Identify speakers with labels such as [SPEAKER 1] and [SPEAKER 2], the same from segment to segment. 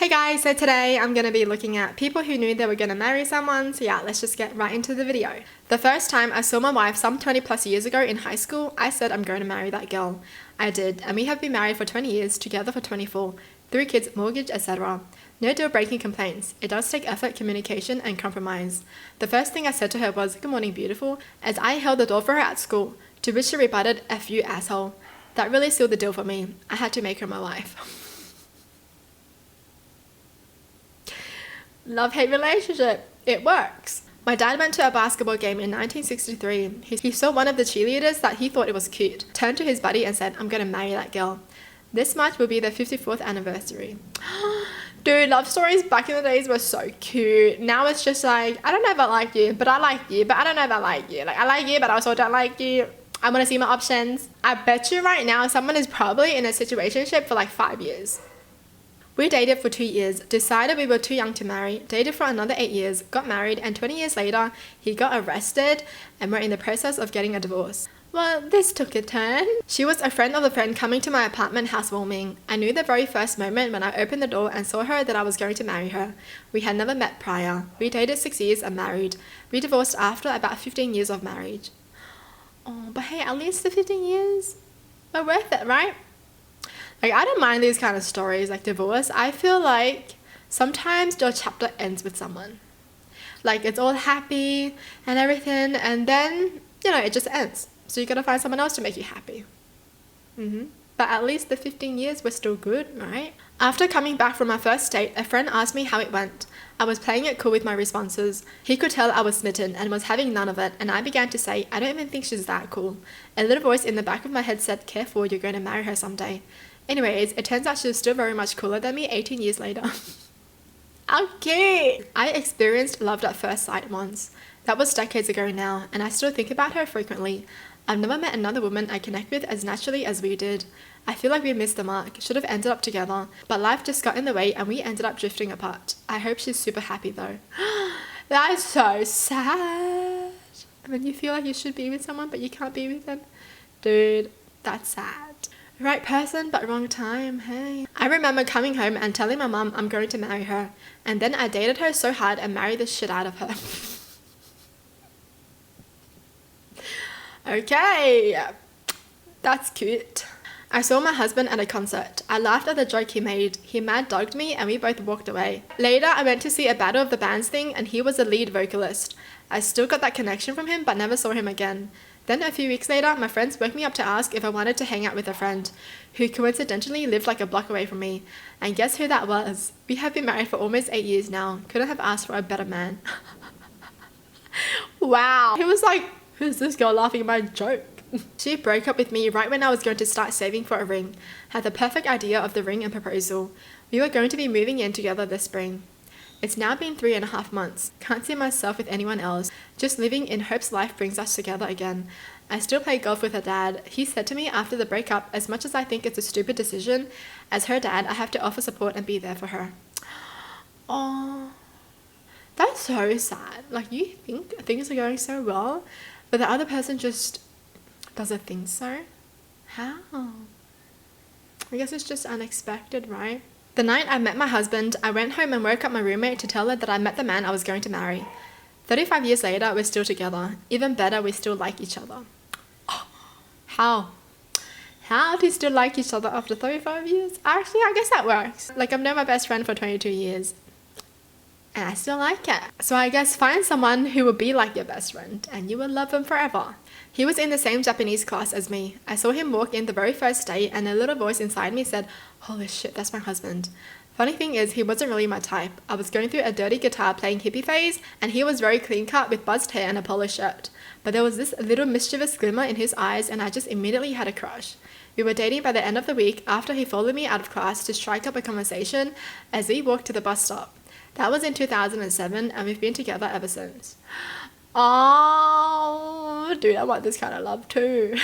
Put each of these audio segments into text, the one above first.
[SPEAKER 1] Hey guys, so today I'm going to be looking at people who knew they were going to marry someone. So yeah, let's just get right into the video. The first time I saw my wife some 20 plus years ago in high school, I said I'm going to marry that girl. I did, and we have been married for 20 years, together for 24, 3 kids, mortgage, etc. No deal breaking complaints. It does take effort, communication, and compromise. The first thing I said to her was, "Good morning, beautiful," as I held the door for her at school, to which she rebutted, "F you, asshole." That really sealed the deal for me. I had to make her my wife. Love-hate relationship. It works. My dad went to a basketball game in 1963. He saw one of the cheerleaders that he thought it was cute, turned to his buddy and said, "I'm gonna marry that girl." This March will be their 54th anniversary. Dude, love stories back in the days were so cute. Now it's just like, I don't know if I like you, but I like you, but I don't know if I like you. Like, I like you, but I also don't like you. I want to see my options. I bet you right now someone is probably in a situationship for like 5 years. We dated for 2 years, decided we were too young to marry, dated for another 8 years, got married, and 20 years later, he got arrested, and we're in the process of getting a divorce. Well, this took a turn. She was a friend of a friend coming to my apartment housewarming. I knew the very first moment when I opened the door and saw her that I was going to marry her. We had never met prior. We dated 6 years and married. We divorced after about 15 years of marriage. Oh, but hey, at least the 15 years were worth it, right? Like, I don't mind these kind of stories, like divorce. I feel like sometimes your chapter ends with someone. Like, it's all happy and everything, and then, it just ends. So you gotta find someone else to make you happy. But at least the 15 years were still good, right? After coming back from my first date, a friend asked me how it went. I was playing it cool with my responses. He could tell I was smitten and was having none of it, and I began to say, "I don't even think she's that cool." A little voice in the back of my head said, "Careful, you're going to marry her someday." Anyways, it turns out she was still very much cooler than me 18 years later. Okay. I experienced love at first sight once. That was decades ago now, and I still think about her frequently. I've never met another woman I connect with as naturally as we did. I feel like we missed the mark, should have ended up together, but life just got in the way and we ended up drifting apart. I hope she's super happy though. That is so sad. When you feel like you should be with someone but you can't be with them. Dude, that's sad. Right person, but wrong time, hey. I remember coming home and telling my mum I'm going to marry her, and then I dated her so hard and married the shit out of her. Okay, that's cute. I saw my husband at a concert. I laughed at the joke he made. He mad dogged me and we both walked away. Later, I went to see a Battle of the Bands thing and he was the lead vocalist. I still got that connection from him but never saw him again. Then a few weeks later, my friends woke me up to ask if I wanted to hang out with a friend, who coincidentally lived like a block away from me. And guess who that was? We have been married for almost 8 years now. Couldn't have asked for a better man. Wow. He was like, "Who's this girl laughing at my joke?" She broke up with me right when I was going to start saving for a ring. Had the perfect idea of the ring and proposal. We were going to be moving in together this spring. It's now been 3.5 months. Can't see myself with anyone else. Just living in hopes life brings us together again. I still play golf with her dad. He said to me after the breakup, as much as I think it's a stupid decision, as her dad, I have to offer support and be there for her. Oh, that's so sad. Like, you think things are going so well, but the other person just doesn't think so? How? I guess it's just unexpected, right? The night I met my husband, I went home and woke up my roommate to tell her that I met the man I was going to marry. 35 years later, we're still together. Even better, we still like each other. How? How do you still like each other after 35 years? Actually, I guess that works. Like, I've known my best friend for 22 years. And I still like it. So I guess find someone who will be like your best friend and you will love them forever. He was in the same Japanese class as me. I saw him walk in the very first day and a little voice inside me said, "Holy shit, that's my husband." Funny thing is, he wasn't really my type. I was going through a dirty guitar playing hippie phase and he was very clean cut with buzzed hair and a polo shirt. But there was this little mischievous glimmer in his eyes and I just immediately had a crush. We were dating by the end of the week after he followed me out of class to strike up a conversation as we walked to the bus stop. That was in 2007 and we've been together ever since. Oh, dude, I want this kind of love too.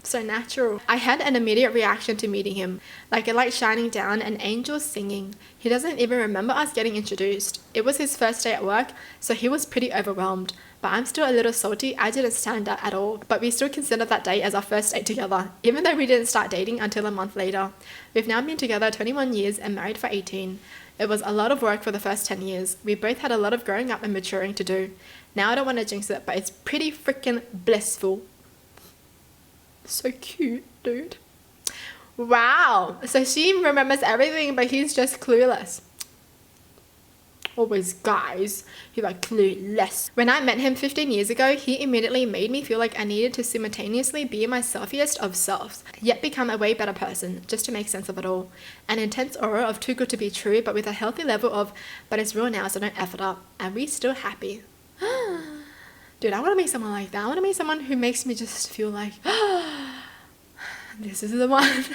[SPEAKER 1] So natural. I had an immediate reaction to meeting him, like a light shining down and angels singing. He doesn't even remember us getting introduced. It was his first day at work, so he was pretty overwhelmed. But I'm still a little salty. I didn't stand out at all, but we still consider that day as our first date together, even though we didn't start dating until a month later. We've now been together 21 years and married for 18. It was a lot of work for the first 10 years. We both had a lot of growing up and maturing to do. Now I don't want to jinx it, but it's pretty freaking blissful. So cute, dude. Wow. So she remembers everything, but he's just clueless. Always guys who are clueless. When I met him 15 years ago, he immediately made me feel like I needed to simultaneously be my selfiest of selves, yet become a way better person, just to make sense of it all. An intense aura of too good to be true, but with a healthy level of, but it's real now, so don't F it up. And we still happy. Dude, I want to meet someone like that. I want to meet someone who makes me just feel like, this is the one.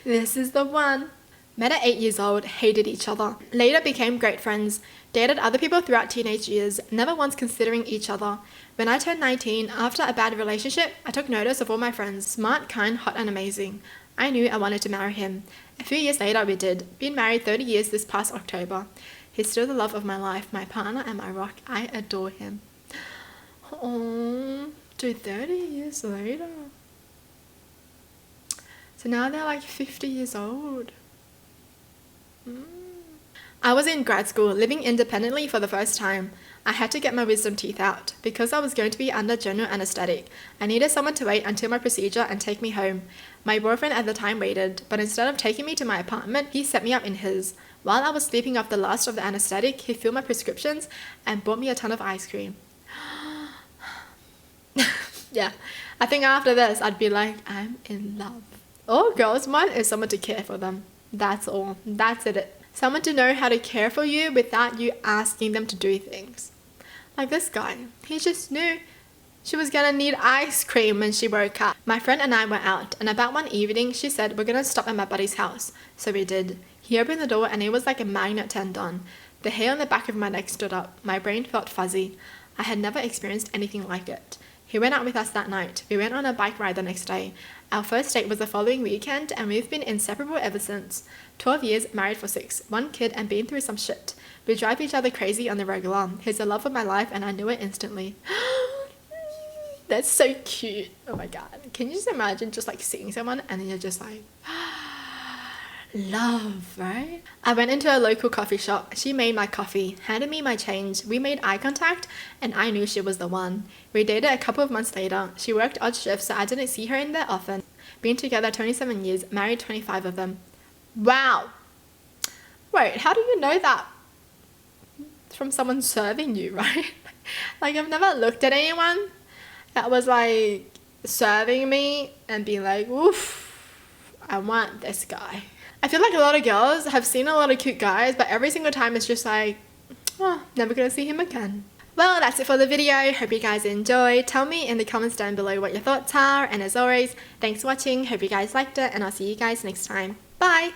[SPEAKER 1] This is the one. Met at 8 years old, hated each other. Later became great friends, dated other people throughout teenage years, never once considering each other. When I turned 19, after a bad relationship, I took notice of all my friends. Smart, kind, hot and amazing. I knew I wanted to marry him. A few years later we did. Been married 30 years this past October. He's still the love of my life, my partner and my rock. I adore him. Oh, dude, 30 years later. So now they're like 50 years old. I was in grad school, living independently for the first time. I had to get my wisdom teeth out. Because I was going to be under general anesthetic, I needed someone to wait until my procedure and take me home. My boyfriend at the time waited, but instead of taking me to my apartment, he set me up in his. While I was sleeping off the last of the anesthetic, he filled my prescriptions and bought me a ton of ice cream. Yeah, I think after this, I'd be like, I'm in love. All girls want is someone to care for them. That's all. That's it. Someone to know how to care for you without you asking them to do things. Like this guy. He just knew she was gonna need ice cream when she woke up. My friend and I were out, and about one evening, she said, we're gonna stop at my buddy's house. So we did. He opened the door and it was like a magnet turned on. The hair on the back of my neck stood up. My brain felt fuzzy. I had never experienced anything like it. He went out with us that night. We went on a bike ride the next day. Our first date was the following weekend, and we've been inseparable ever since. 12 years, married for 6, 1 kid, and been through some shit. We drive each other crazy on the regular. He's the love of my life, and I knew it instantly. That's so cute. Oh my god. Can you just imagine just like seeing someone, and then you're just like, love, right? I went into a local coffee shop. She made my coffee, handed me my change. We made eye contact and I knew she was the one. We dated a couple of months later. She worked odd shifts, so I didn't see her in there often. Been together 27 years, married 25 of them. Wow. Wait, how do you know that? From someone serving you, right? Like, I've never looked at anyone that was like serving me and being like, oof, I want this guy. I feel like a lot of girls have seen a lot of cute guys, but every single time it's just like, oh, never gonna see him again. Well, that's it for the video. Hope you guys enjoyed. Tell me in the comments down below what your thoughts are. And as always, thanks for watching. Hope you guys liked it, and I'll see you guys next time. Bye!